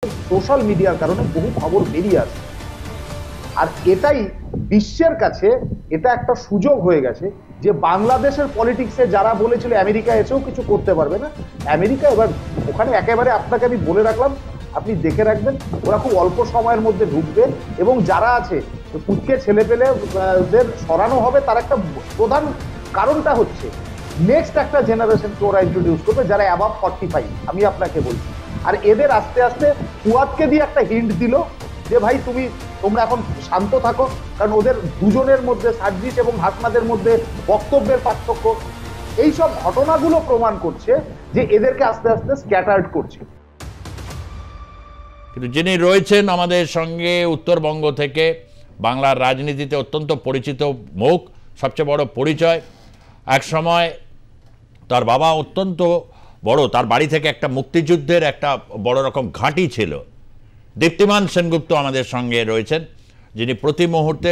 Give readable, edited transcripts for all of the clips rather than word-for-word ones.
Social মিডিয়ার কারণে বহু খবর বেরিয়ে আসে, আর এটাই বিশ্বের কাছে এটা একটা সুযোগ হয়ে গেছে যে বাংলাদেশের পলিটিক্সে যারা বলেছিল আমেরিকা এসেও কিছু করতে পারবে না, আমেরিকা এবার ওখানে একেবারে, আপনাকে আমি বলে রাখলাম, আপনি দেখে রাখবেন, ওরা খুব অল্প সময়ের মধ্যে ঢুকবে এবং যারা আছে কুচকে ছেলে পেলেদের সরানো হবে। তার একটা প্রধান কারণটা হচ্ছে নেক্সট একটা জেনারেশনকে ওরা ইন্ট্রোডিউস করবে যারা অ্যাবাভ 45, আমি আপনাকে বলছি। আর এদের আস্তে আস্তে ফুয়াদকে দিয়ে একটা হিন্ট দিল যে ভাই তোমরা এখন শান্ত থাকো, কারণ ওদের দুজনের মধ্যে, সার্জিস এবং হাসনাদের মধ্যে বক্তব্যের পার্থক্য, এইসব ঘটনাগুলো প্রমাণ করছে যে এদেরকে আস্তে আস্তে স্ক্যাটার্ড করছে। কিন্তু যিনি রয়েছেন আমাদের সঙ্গে উত্তরবঙ্গ থেকে, বাংলার রাজনীতিতে অত্যন্ত পরিচিত মুখ, সবচেয়ে বড় পরিচয়, এক সময় তার বাবা অত্যন্ত বড়, তার বাড়ি থেকে একটা মুক্তিযুদ্ধের একটা বড় রকম ঘাঁটি ছিল। দীপ্তিমান সেনগুপ্ত আমাদের সঙ্গে রয়েছেন, যিনি প্রতি মুহূর্তে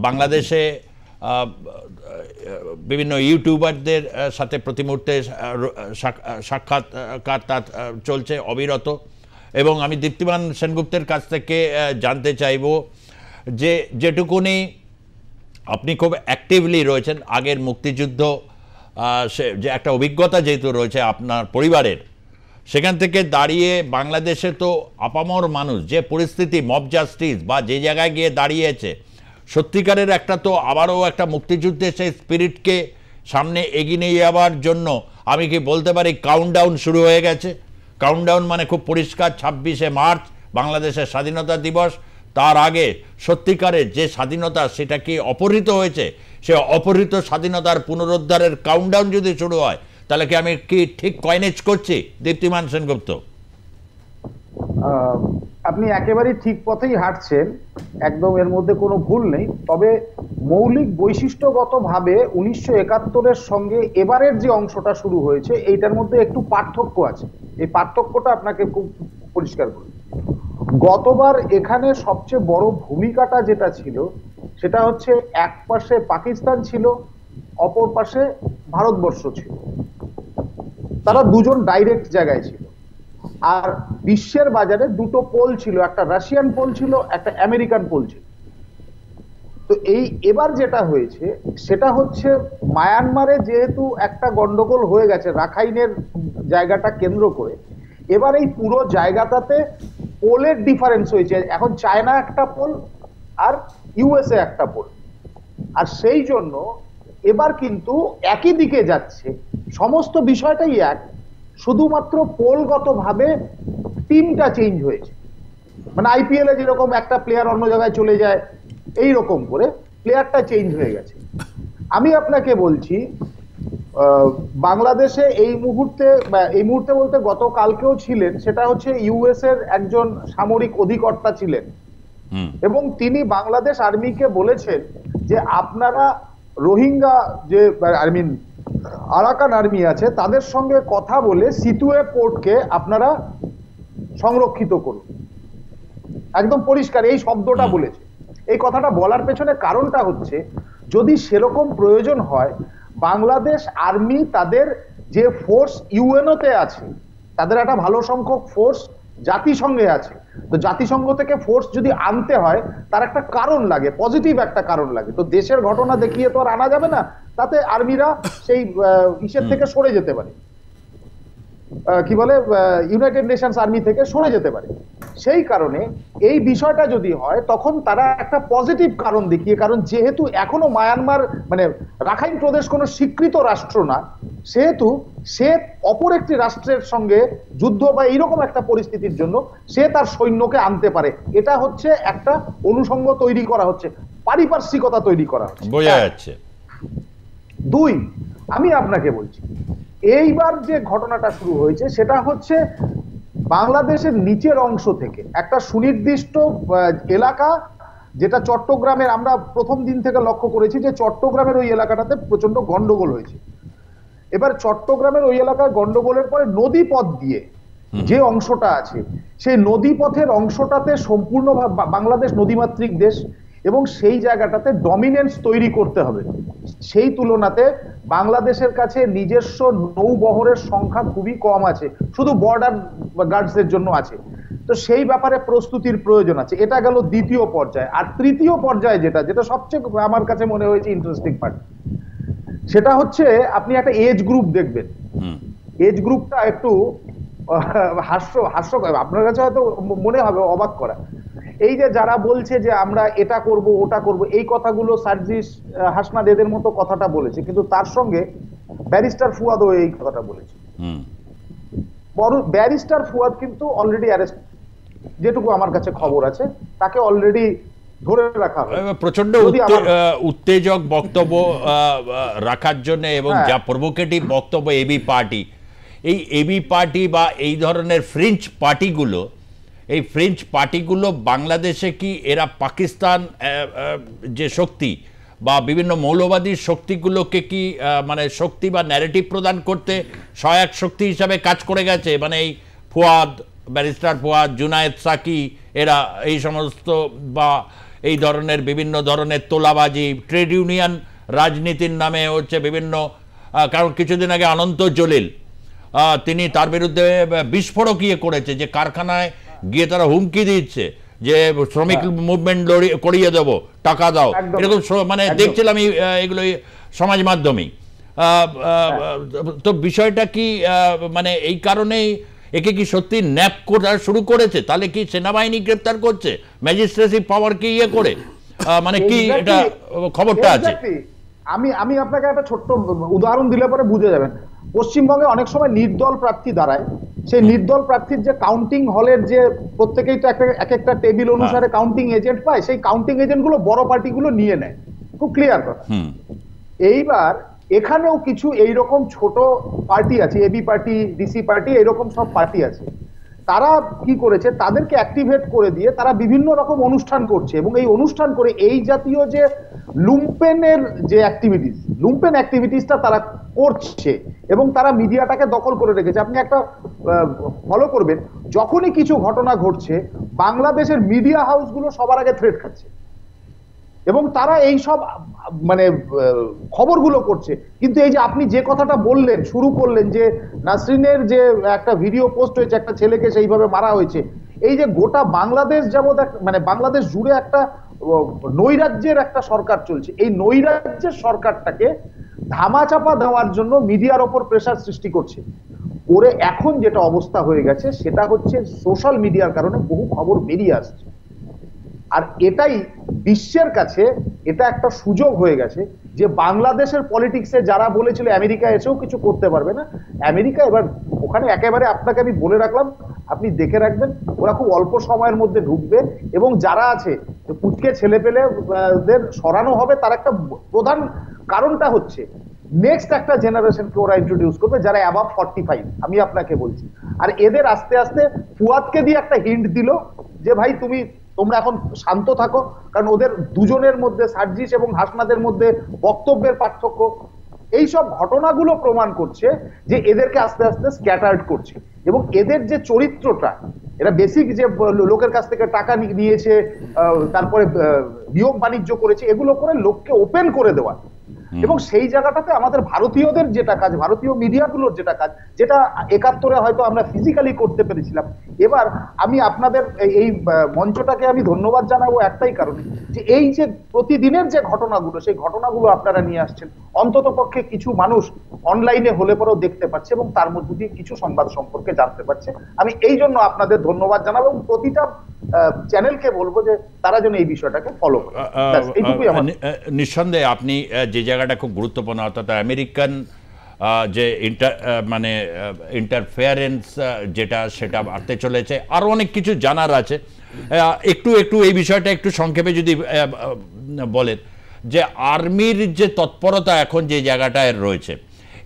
বাংলাদেশে বিভিন্ন ইউটিউবারদের সাথে প্রতি মুহূর্তে সাক্ষাৎকার তার চলছে অবিরত। এবং আমি দীপ্তিমান সেনগুপ্তের কাছ থেকে জানতে চাইব যে যেটুকুনি আপনি খুব অ্যাক্টিভলি রয়েছেন, আগের মুক্তিযুদ্ধ সে যে একটা অভিজ্ঞতা যেহেতু রয়েছে আপনার পরিবারের, সেখান থেকে দাঁড়িয়ে বাংলাদেশে তো আপামর মানুষ যে পরিস্থিতি, মব জাস্টিস বা যে জায়গায় গিয়ে দাঁড়িয়েছে, সত্যিকারের একটা তো আবারও একটা মুক্তিযুদ্ধের সেই স্পিরিটকে সামনে এগিয়ে নিয়ে যাওয়ার জন্য আমি কি বলতে পারি কাউন্টডাউন শুরু হয়ে গেছে? কাউন্টডাউন মানে খুব পরিষ্কার 26শে মার্চ বাংলাদেশের স্বাধীনতা দিবস, তার আগে সত্যিকারের যে স্বাধীনতা সেটা কি অপহৃত হয়েছে? সে অপহৃত স্বাধীনতার পুনরুদ্ধারের কাউন্টডাউন যদি শুরু হয়, তাহলে কি আমি কি ঠিক কয়নেজ করছি? দীপ্তিমান সেনগুপ্ত, আপনি একেবারেই ঠিক পথেই হাঁটছেন, একদম এর মধ্যে কোনো ভুল নেই। তবে মৌলিক বৈশিষ্ট্যগতভাবে 1971-এর সঙ্গে এবারের যে অংশটা শুরু হয়েছে এইটার মধ্যে একটু পার্থক্য আছে। এই পার্থক্যটা আপনাকে খুব পরিষ্কার করি। গতবার এখানে সবচেয়ে বড় ভূমিকাটা যেটা ছিল সেটা হচ্ছে এক পাশে পাকিস্তান ছিল, অপর পাশে ভারতবর্ষ ছিল, তারা দুজন ডাইরেক্ট জায়গায় ছিল। আর বিশ্বের বাজারে দুটো পোল ছিল, একটা রাশিয়ান পোল ছিল, একটা আমেরিকান পোল ছিল। তো এবার যেটা হয়েছে সেটা হচ্ছে মায়ানমারে যেহেতু একটা গন্ডগোল হয়ে গেছে রাখাইনের জায়গাটা কেন্দ্র করে, এবার এই পুরো জায়গাটাতে পোলের ডিফারেন্স হয়েছে। এখন চায়না একটা পোল আর ইউএসএ একটা পোল, আর সেই জন্য এবার কিন্তু একই দিকে যাচ্ছে, সমস্ত বিষয়টাই এক, শুধুমাত্র পোলগতভাবে টিমটা চেঞ্জ হয়েছে। মানে আইপিএল এ যেরকম একটা প্লেয়ার অন্য জায়গায় চলে যায়, এই রকম করে প্লেয়ারটা চেঞ্জ হয়ে গেছে। আমি আপনাকে বলছি বাংলাদেশে এই মুহূর্তে বলতে গতকালকেও ছিলেন, সেটা হচ্ছে ইউএস এর একজন সামরিক অধিকর্তা ছিলেন এবং তিনি বাংলাদেশ আর্মিকে বলেছেন যে আপনারা রোহিঙ্গা যে আরাকান আর্মি আছে তাদের সঙ্গে কথা বলে সিতুয়ে পোর্টকে আপনারা সংরক্ষিত করুন। একদম পরিষ্কার এই শব্দটা বলেছে। এই কথাটা বলার পেছনে কারণটা হচ্ছে যদি সেরকম প্রয়োজন হয়, বাংলাদেশ আর্মি তাদের যে ফোর্স ইউএনওতে আছে, তাদের একটা ভালো সংখ্যক ফোর্স জাতিসংঘে আছে, তো জাতিসংঘ থেকে ফোর্স যদি আনতে হয় তার একটা কারণ লাগে, পজিটিভ একটা কারণ লাগে। তো দেশের ঘটনা দেখিয়ে তো আর আনা যাবে না, তাতে আর্মিরা সেই ইসের থেকে সরে যেতে পারে, কি বলে ইউনাইটেড নেশনস আর্মি থেকে সরে যেতে পারে। সেই কারণে এই বিষয়টা যদি হয় তখন তারা একটা পজিটিভ কারণ দেখিয়ে, কারণ যেহেতু এখনো মায়ানমার মানে রাখাইন প্রদেশ কোনো স্বীকৃত রাষ্ট্র না, সেহেতু সে অপর একটি রাষ্ট্রের সঙ্গে যুদ্ধ বা এইরকম একটা পরিস্থিতির জন্য সে তার সৈন্যকে আনতে পারে। এটা হচ্ছে একটা অনুষঙ্গ তৈরি করা হচ্ছে, পারিপার্শ্বিকতা তৈরি করা হচ্ছে, বোঝা যাচ্ছে। দুই, আমি আপনাকে বলছি এইবার যে ঘটনাটা শুরু হয়েছে সেটা হচ্ছে বাংলাদেশের নিচের অংশ থেকে একটা সুনির্দিষ্ট এলাকা, যেটা চট্টগ্রামের, আমরা প্রথম দিন থেকে লক্ষ্য করেছি যে চট্টগ্রামের ওই এলাকাটাতে প্রচন্ড গন্ডগোল হয়েছে। এবার চট্টগ্রামের ওই এলাকায় গন্ডগোলের পরে নদীপথ দিয়ে যে অংশটা আছে, সেই নদীপথের অংশটাতে সম্পূর্ণ বাংলাদেশ নদীমাতৃক দেশ এবং সেই জায়গাটাতে ডমিনেন্স তৈরি করতে হবে। সেই তুলনাতে বাংলাদেশের কাছে নিজস্ব নৌবহরের সংখ্যা খুবই কম আছে, শুধু বর্ডার গার্ডস এর জন্য আছে। তো সেই ব্যাপারে প্রস্তুতির প্রয়োজন আছে। এটা গেল দ্বিতীয় পর্যায়ে। আর তৃতীয় পর্যায়ে যেটা যেটা সবচেয়ে আমার কাছে মনে হয়েছে ইন্টারেস্টিং পার্ট, সেটা হচ্ছে আপনি একটা এজ গ্রুপ দেখবেন। এজ গ্রুপটা একটু হাস্যকর, আপনার কাছে হয়তো মনে হবে অবাক করা। এই যে যারা বলছে যে আমরা এটা করব ওটা করব, এই কথাগুলো সার্জিস, হাসনাত এদের মতো কথাটা বলেছে, কিন্তু তার সঙ্গে ব্যারিস্টার ফুয়াদও এই কথাটা বলেছে। ব্যারিস্টার ফুয়াদ কিন্তু অলরেডি অ্যারেস্ট, যেটুকু আমার কাছে খবর আছে, তাকে অলরেডি ধরে রাখা হয় প্রচন্ড উত্তেজক বক্তব্য রাখার জন্য এবং যা প্রভোকেটিভ বক্তব্য এবি পার্টি, এই এবি পার্টি বা এই ধরনের ফ্রেঞ্চ পার্টিগুলো, এই ফ্রেঞ্চ পার্টিগুলো বাংলাদেশে কি এরা পাকিস্তান যে শক্তি বা বিভিন্ন মৌলবাদী শক্তিগুলোকে কি মানে শক্তি বা ন্যারেটিভ প্রদান করতে সহায়ক শক্তি হিসাবে কাজ করে গেছে? মানে এই ফুয়াদ, ব্যারিস্টার ফুয়াদ, জুনায়েদ সাকি, এরা এই সমস্ত বা এই ধরনের বিভিন্ন ধরনের তোলাবাজি, ট্রেড ইউনিয়ন রাজনীতির নামে হচ্ছে বিভিন্ন, কারণ কিছুদিন আগে অনন্ত জলিল তিনি তার বিরুদ্ধে বিস্ফোরক করেছে যে কারখানায় গিয়ে তারা হুমকি দিচ্ছে যে শ্রমিক মুভমেন্ট করিয়ে দেবো, টাকা দাও, এরকম মানে দেখছিলাম এগুলো সমাজ মাধ্যমেই। তো বিষয়টা কি মানে এই কারণেই একে কি সত্যি ন্যাপ করা শুরু করেছে? তাহলে কি সেনাবাহিনী গ্রেপ্তার করছে, ম্যাজিস্ট্রেসি পাওয়ার কি করে, মানে কি এটা খবরটা আছে? আমি আপনাকে একটা ছোট্ট উদাহরণ দিলে পরে বুঝে যাবেন। পশ্চিমবঙ্গে অনেক সময় নির্দল প্রার্থী দাঁড়ায়, সেই নির্দল প্রার্থীর যে কাউন্টিং হলের যে প্রত্যেকেই তো এক একটা টেবিল অনুসারে কাউন্টিং এজেন্ট পায়, সেই কাউন্টিং এজেন্ট গুলো বড় পার্টিগুলো নিয়ে নেয়, খুব ক্লিয়ার কথা। এইবার এখানেও কিছু এইরকম ছোট পার্টি আছে, এবি পার্টি, ডিসি পার্টি, এইরকম সব পার্টি আছে। তারা কি করেছে, তাদেরকে অ্যাক্টিভেট করে দিয়ে তারা বিভিন্ন রকম অনুষ্ঠান করছে, এবং এই অনুষ্ঠান করে এই জাতীয় যে লুম্পেনের যে অ্যাক্টিভিটিস, লুম্পেন অ্যাক্টিভিটিসটা তারা করছে এবং তারা মিডিয়াটাকে দখল করে রেখেছে। আপনি একটা ফলো করবেন, যখনই কিছু ঘটনা ঘটছে বাংলাদেশের মিডিয়া হাউসগুলো সবার আগে থ্রেট খাচ্ছে এবং তারা এই সব মানে খবরগুলো করছে। কিন্তু এই যে আপনি যে কথাটা বললেন, শুরু করলেন যে নাসরিনের যে একটা ভিডিও পোস্ট হয়েছে, একটা ছেলেকে সেইভাবে মারা হয়েছে, এই যে গোটা বাংলাদেশ যাবৎ মানে বাংলাদেশ জুড়ে একটা নৈরাজ্যের একটা সরকার চলছে, এই নৈরাজ্যের সরকারটাকে ধামাচাপা দেওয়ার জন্য মিডিয়ার ওপর প্রেসার সৃষ্টি করছে। ওরে এখন যেটা অবস্থা হয়ে গেছে সেটা হচ্ছে সোশ্যাল মিডিয়ার কারণে বহু খবর বেরিয়ে আসছে, আর এটাই বিশ্বের কাছে এটা একটা সুযোগ হয়ে গেছে যে বাংলাদেশের পলিটিক্সে যারা বলেছিল আমেরিকা এসেও কিছু করতে পারবে না, আমেরিকা এবার ওখানে একেবারে, আপনাকে আমি বলে রাখলাম, আপনি দেখে রাখবেন, ওরা খুব অল্প সময়ের মধ্যে ঢুকবে এবং যারা আছে কুচকে ছেলেপেলেদের সরানো হবে। তার একটা প্রধান কারণটা হচ্ছে নেক্সট একটা জেনারেশনকে ওরা ইন্ট্রোডিউস করবে যারা অ্যাবাভ 45, আমি আপনাকে বলছি। আর এদের আস্তে আস্তে ফুয়াদকে দিয়ে একটা হিন্ট দিল যে ভাই তোমরা এখন শান্ত থাকো, কারণ ওদের দুজনের মধ্যে, সার্জিস এবং হাসনাদের মধ্যে বক্তব্যের পার্থক্য, এই সব ঘটনাগুলো প্রমাণ করছে যে এদেরকে আস্তে আস্তে স্ক্যাটার্ড করছে। এবং এদের যে চরিত্রটা, এরা বেসিক যে লোকের কাছ থেকে টাকা নিয়েছে, তারপরে নিয়ম বাণিজ্য করেছে, এগুলো করে লোককে ওপেন করে দেওয়া, এবং সেই জায়গাটাতে আমাদের ভারতীয়দের যেটা কাজ, ভারতীয় মিডিয়াগুলোর যেটা কাজ, যেটা ৭১-এ হয়তো আমরা ফিজিক্যালি করতে পেরেছিলাম, এবার আমি আপনাদের এই মঞ্চটাকে আমি ধন্যবাদ জানাবো একটাই কারণে, যে এই যে প্রতিদিনের যে ঘটনাগুলো, সেই ঘটনাগুলো আপনারা নিয়ে আসছেন, অন্তত পক্ষে কিছু মানুষ অনলাইনে হলে পরেও দেখতে পাচ্ছে এবং তার মধ্যে দিয়ে কিছু সংবাদ সম্পর্কে জানতে পারছে। আমি এই জন্য আপনাদের ধন্যবাদ জানাবো এবং প্রতিটা চ্যানেলকে বলবো যে তারা যেন এই বিষয়টাকে ফলো করে। নিঃসন্দেহে আপনি যে জায়গাটা খুব গুরুত্বপূর্ণ, অর্থাৎ আমেরিকান যে মানে ইন্টারফেয়ারেন্স যেটা, সেটা বাড়তে চলেছে। আরও অনেক কিছু জানার আছে, একটু এই বিষয়টা একটু সংক্ষেপে যদি বলেন যে আর্মির যে তৎপরতা এখন যে জায়গাটায় রয়েছে,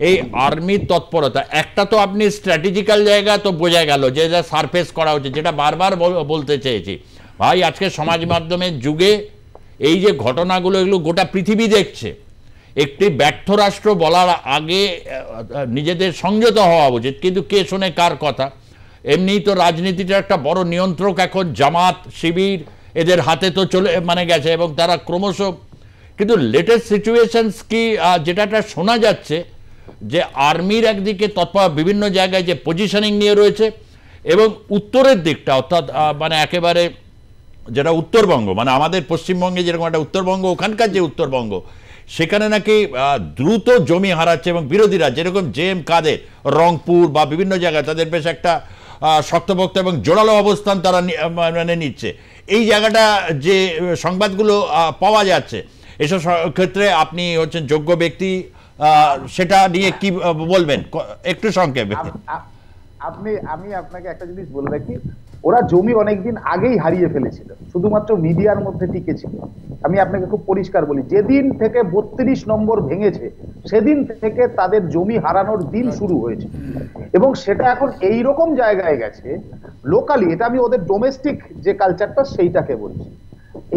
এই আর্মির তৎপরতা, একটা তো আপনি স্ট্র্যাটেজিক্যাল জায়গা তো বোঝা গেল যে যা সারফেস করা হচ্ছে, যেটা বারবার বলতে চেয়েছি ভাই, আজকে সমাজ মাধ্যমের যুগে এই যে ঘটনাগুলো, এগুলো গোটা পৃথিবী দেখছে। একটি ব্যর্থ রাষ্ট্র বলার আগে নিজেদের সংযত হওয়া উচিত, কিন্তু কে শোনে কার কথা। এমনিই তো রাজনীতিটা একটা বড় নিয়ন্ত্রক এখন জামাত শিবির এদের হাতে তো চলে মানে গেছে, এবং তারা ক্রমশ, কিন্তু লেটেস্ট সিচুয়েশনস কি যেটা শোনা যাচ্ছে যে আর্মির একদিকে তৎপর বিভিন্ন জায়গায় যে পজিশনিং নিয়ে রয়েছে, এবং উত্তরের দিকটা অর্থাৎ মানে একেবারে যেটা উত্তরবঙ্গ, মানে আমাদের পশ্চিমবঙ্গে যেরকম একটা উত্তরবঙ্গ, ওখানকার যে উত্তরবঙ্গ, সেখানে নাকি দ্রুত জমি হারাচ্ছে এবং বিরোধীরা যেরকম জে.এম. কাদের রংপুর বা বিভিন্ন জায়গায় তাদের বেশ একটা শক্তপোক্ত এবং জোরালো অবস্থান তারা মানে নিচ্ছে। এই জায়গাটা যে সংবাদগুলো পাওয়া যাচ্ছে, এসব ক্ষেত্রে আপনি হচ্ছেন যোগ্য ব্যক্তি, সেটা নিয়ে কি বলবেন একটু সংক্ষেপে? আমি আপনাকে একটা জিনিস বলে রাখি, ওরা জমি অনেকদিন আগেই হারিয়ে ফেলেছিল, শুধুমাত্র মিডিয়ার মধ্যে টিকে ছিল। আমি আপনাকে খুব পরিষ্কার বলি, যেদিন থেকে 32 নম্বর ভেঙেছে সেদিন থেকে তাদের জমি হারানোর দিন শুরু হয়েছে, এবং সেটা এখন এই রকম জায়গায় গেছে লোকালি। এটা আমি ওদের ডোমেস্টিক যে কালচারটা সেইটাকে বলছি।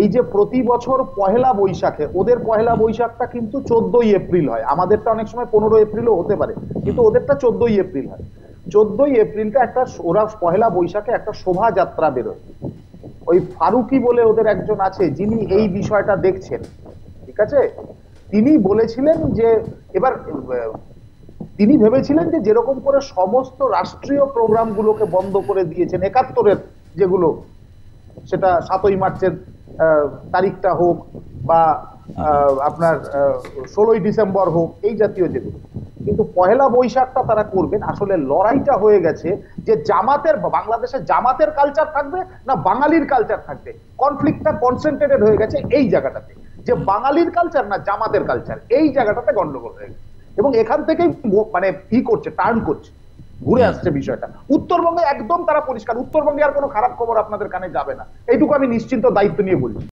এই যে প্রতি বছর পহেলা বৈশাখে, ওদের পহেলা বৈশাখটা কিন্তু 14ই এপ্রিল হয়, আমাদেরটা অনেক সময় 15 এপ্রিলও হতে পারে, কিন্তু ওদেরটা 14ই এপ্রিল হয়। 14ই এপ্রিলটা একটা, ওরা পহেলা বৈশাখে একটা শোভাযাত্রা বেরোয়। ওই ফারুকি বলে ওদের একজন আছে যিনি এই বিষয়টা দেখছেন, ঠিক আছে, তিনি বলেছিলেন যে এবার তিনি ভেবেছিলেন যে যেরকম করে সমস্ত রাষ্ট্রীয় প্রোগ্রামগুলোকে বন্ধ করে দিয়েছেন 71-এর যেগুলো, সেটা 7ই মার্চের তারিখটা হোক বা আপনার 16ই ডিসেম্বর হোক, এই জাতীয় যেগুলো, কিন্তু পহেলা বৈশাখটা তারা করবেন। আসলে লড়াইটা হয়ে গেছে যে জামাতের, বাংলাদেশে জামাতের কালচার থাকবে না বাঙালির কালচার থাকবে। কনফ্লিক্টটা কনসেন্ট্রেটেড হয়ে গেছে এই জায়গাটাতে, যে বাঙালির কালচার না জামাতের কালচার, এই জায়গাটাতে গন্ডগোল হয়ে গেছে। এবং এখান থেকেই মানে কি করছে, টার্ন করছে, ঘুরে আসছে বিষয়টা। উত্তরবঙ্গে একদম তারা পরিষ্কার, উত্তরবঙ্গে আর কোনো খারাপ খবর আপনাদের কানে যাবে না, এইটুকু আমি নিশ্চিন্ত দায়িত্ব নিয়ে বলছি।